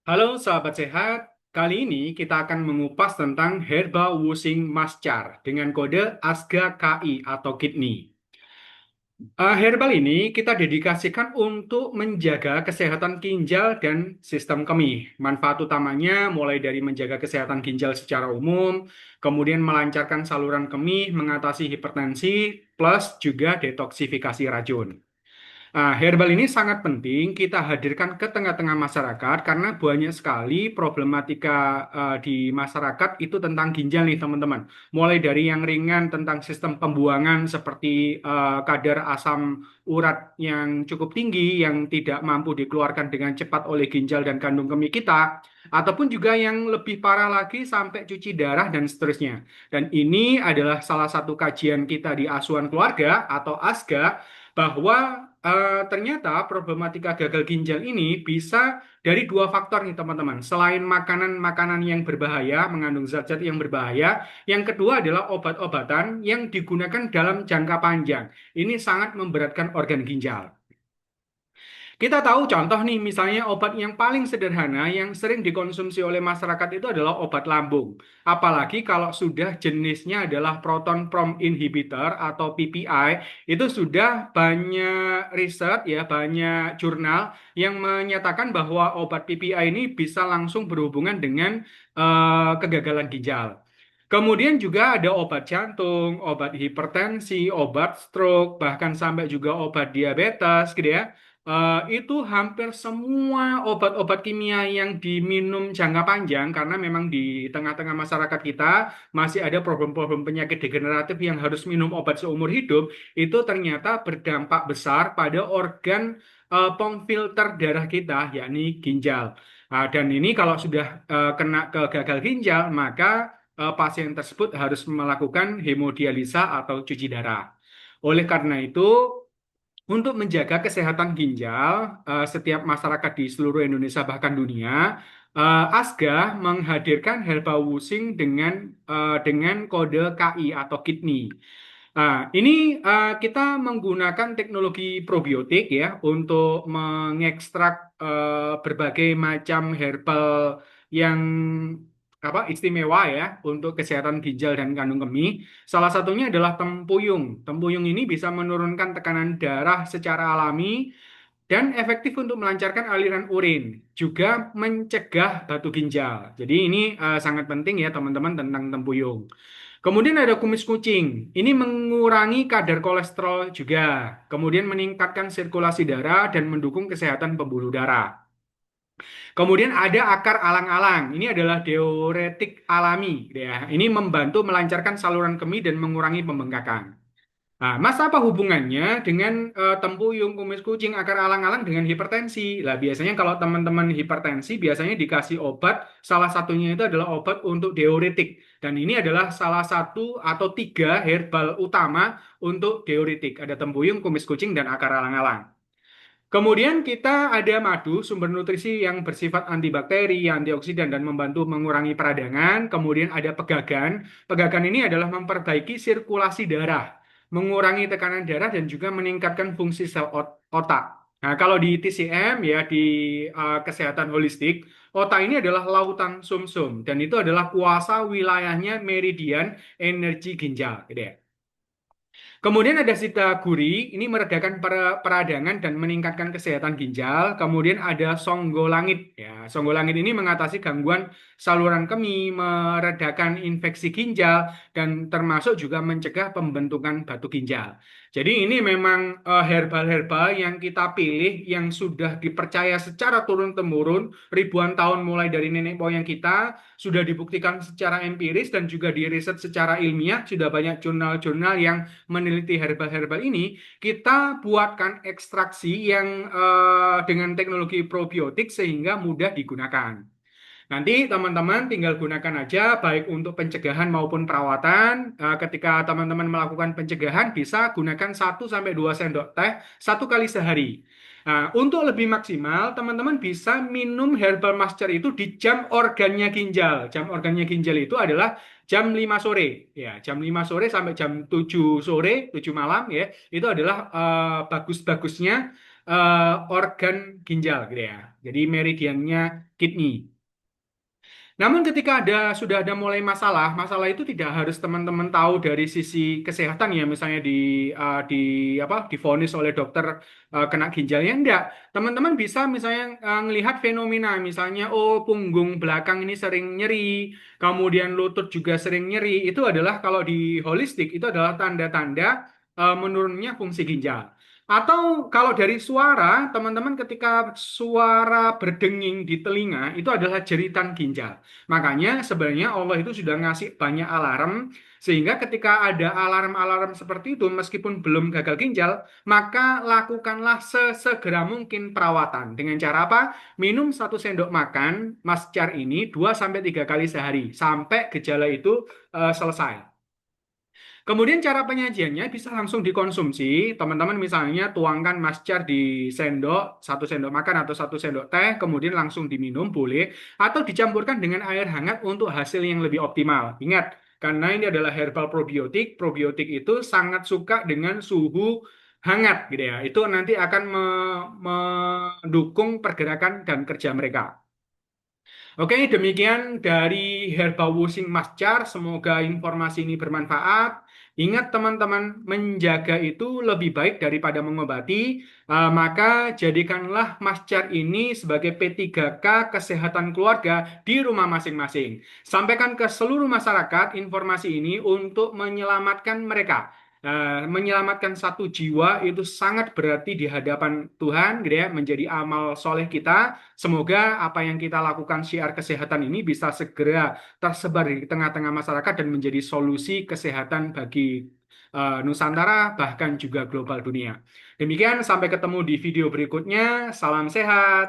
Halo sahabat sehat, kali ini kita akan mengupas tentang Herbal Washing Mask Jar dengan kode ASGA KI atau kidney. Herbal ini kita dedikasikan untuk menjaga kesehatan ginjal dan sistem kemih. Manfaat utamanya mulai dari menjaga kesehatan ginjal secara umum, kemudian melancarkan saluran kemih, mengatasi hipertensi, plus juga detoksifikasi racun. Herbal ini sangat penting kita hadirkan ke tengah-tengah masyarakat karena banyak sekali problematika di masyarakat itu tentang ginjal nih teman-teman. Mulai dari yang ringan tentang sistem pembuangan seperti kadar asam urat yang cukup tinggi yang tidak mampu dikeluarkan dengan cepat oleh ginjal dan kandung kemih kita, ataupun juga yang lebih parah lagi sampai cuci darah dan seterusnya. Dan ini adalah salah satu kajian kita di Asuhan Keluarga atau ASGA bahwa ternyata problematika gagal ginjal ini bisa dari dua faktor nih teman-teman. Selain makanan-makanan yang berbahaya, mengandung zat-zat yang berbahaya, yang kedua adalah obat-obatan yang digunakan dalam jangka panjang. Ini sangat memberatkan organ ginjal. Kita tahu contoh nih, misalnya obat yang paling sederhana yang sering dikonsumsi oleh masyarakat itu adalah obat lambung. Apalagi kalau sudah jenisnya adalah proton pump inhibitor atau PPI, itu sudah banyak riset ya, banyak jurnal yang menyatakan bahwa obat PPI ini bisa langsung berhubungan dengan kegagalan ginjal. Kemudian juga ada obat jantung, obat hipertensi, obat stroke, bahkan sampai juga obat diabetes gitu ya. Itu hampir semua obat-obat kimia yang diminum jangka panjang karena memang di tengah-tengah masyarakat kita masih ada problem-problem penyakit degeneratif yang harus minum obat seumur hidup, itu ternyata berdampak besar pada organ pemfilter darah kita, yakni ginjal. Dan ini kalau sudah kena ke gagal ginjal, maka pasien tersebut harus melakukan hemodialisa atau cuci darah. Oleh karena itu, untuk menjaga kesehatan ginjal, setiap masyarakat di seluruh Indonesia bahkan dunia, ASGA menghadirkan herbal washing dengan kode KI atau kidney. Ini kita menggunakan teknologi probiotik ya untuk mengekstrak berbagai macam herbal yang istimewa ya untuk kesehatan ginjal dan kandung kemih. Salah satunya adalah tempuyung. Tempuyung ini bisa menurunkan tekanan darah secara alami dan efektif untuk melancarkan aliran urin, juga mencegah batu ginjal. Jadi ini sangat penting ya teman-teman tentang tempuyung. Kemudian ada kumis kucing. Ini mengurangi kadar kolesterol juga. Kemudian meningkatkan sirkulasi darah dan mendukung kesehatan pembuluh darah. Kemudian ada akar alang-alang. Ini adalah diuretik alami, gitu ya. Ini membantu melancarkan saluran kemih dan mengurangi pembengkakan. Mas, apa hubungannya dengan tempuyung, kumis kucing, akar alang-alang dengan hipertensi? Lah, biasanya kalau teman-teman hipertensi, biasanya dikasih obat, salah satunya itu adalah obat untuk diuretik. Dan ini adalah salah satu atau tiga herbal utama untuk diuretik. Ada tempuyung, kumis kucing, dan akar alang-alang. Kemudian kita ada madu, sumber nutrisi yang bersifat antibakteri, antioksidan, dan membantu mengurangi peradangan. Kemudian ada pegagan. Pegagan ini adalah memperbaiki sirkulasi darah, mengurangi tekanan darah, dan juga meningkatkan fungsi sel otak. Nah, kalau di TCM ya di kesehatan holistik, otak ini adalah lautan sumsum dan itu adalah kuasa wilayahnya meridian energi ginjal, gitu ya. Kemudian ada Sitaguri, ini meredakan peradangan dan meningkatkan kesehatan ginjal. Kemudian ada Songgolangit. Ya, Songgolangit ini mengatasi gangguan saluran kemih, meredakan infeksi ginjal, dan termasuk juga mencegah pembentukan batu ginjal. Jadi ini memang herbal-herbal yang kita pilih yang sudah dipercaya secara turun-temurun ribuan tahun mulai dari nenek moyang kita, sudah dibuktikan secara empiris dan juga diriset secara ilmiah, sudah banyak jurnal-jurnal yang meneliti herbal-herbal ini, kita buatkan ekstraksi yang dengan teknologi probiotik sehingga mudah digunakan. Nanti teman-teman tinggal gunakan aja baik untuk pencegahan maupun perawatan. Ketika teman-teman melakukan pencegahan bisa gunakan 1 sampai 2 sendok teh 1 kali sehari. Untuk lebih maksimal, teman-teman bisa minum herbal master itu di jam organnya ginjal. Jam organnya ginjal itu adalah jam 5 sore. Ya, jam 5 sore sampai jam 7 sore, 7 malam ya. Itu adalah bagus-bagusnya organ ginjal gitu ya. Jadi meridiannya kidney. Namun ketika sudah ada mulai masalah, masalah itu tidak harus teman-teman tahu dari sisi kesehatan ya, misalnya di apa divonis oleh dokter kena ginjalnya enggak. Teman-teman bisa misalnya ngelihat fenomena misalnya oh punggung belakang ini sering nyeri, kemudian lutut juga sering nyeri. Itu adalah kalau di holistik itu adalah tanda-tanda menurunnya fungsi ginjal. Atau kalau dari suara, teman-teman ketika suara berdenging di telinga itu adalah jeritan ginjal. Makanya sebenarnya Allah itu sudah ngasih banyak alarm sehingga ketika ada alarm-alarm seperti itu meskipun belum gagal ginjal, maka lakukanlah sesegera mungkin perawatan. Dengan cara apa? Minum 1 sendok makan mascar ini 2 sampai 3 kali sehari sampai gejala itu selesai. Kemudian cara penyajiannya bisa langsung dikonsumsi. Teman-teman misalnya tuangkan mascar di sendok, 1 sendok makan atau 1 sendok teh, kemudian langsung diminum boleh, atau dicampurkan dengan air hangat untuk hasil yang lebih optimal. Ingat, karena ini adalah herbal probiotik, probiotik itu sangat suka dengan suhu hangat gitu ya. Itu nanti akan mendukung pergerakan dan kerja mereka. Oke, demikian dari Herbal Washing Mas Jar. Semoga informasi ini bermanfaat. Ingat teman-teman, menjaga itu lebih baik daripada mengobati. Maka jadikanlah Mas Jar ini sebagai P3K kesehatan keluarga di rumah masing-masing. Sampaikan ke seluruh masyarakat informasi ini untuk menyelamatkan mereka. Menyelamatkan satu jiwa itu sangat berarti di hadapan Tuhan, gitu ya, menjadi amal soleh kita. Semoga apa yang kita lakukan syiar kesehatan ini bisa segera tersebar di tengah-tengah masyarakat dan menjadi solusi kesehatan bagi Nusantara bahkan juga global dunia. Demikian, sampai ketemu di video berikutnya. Salam sehat.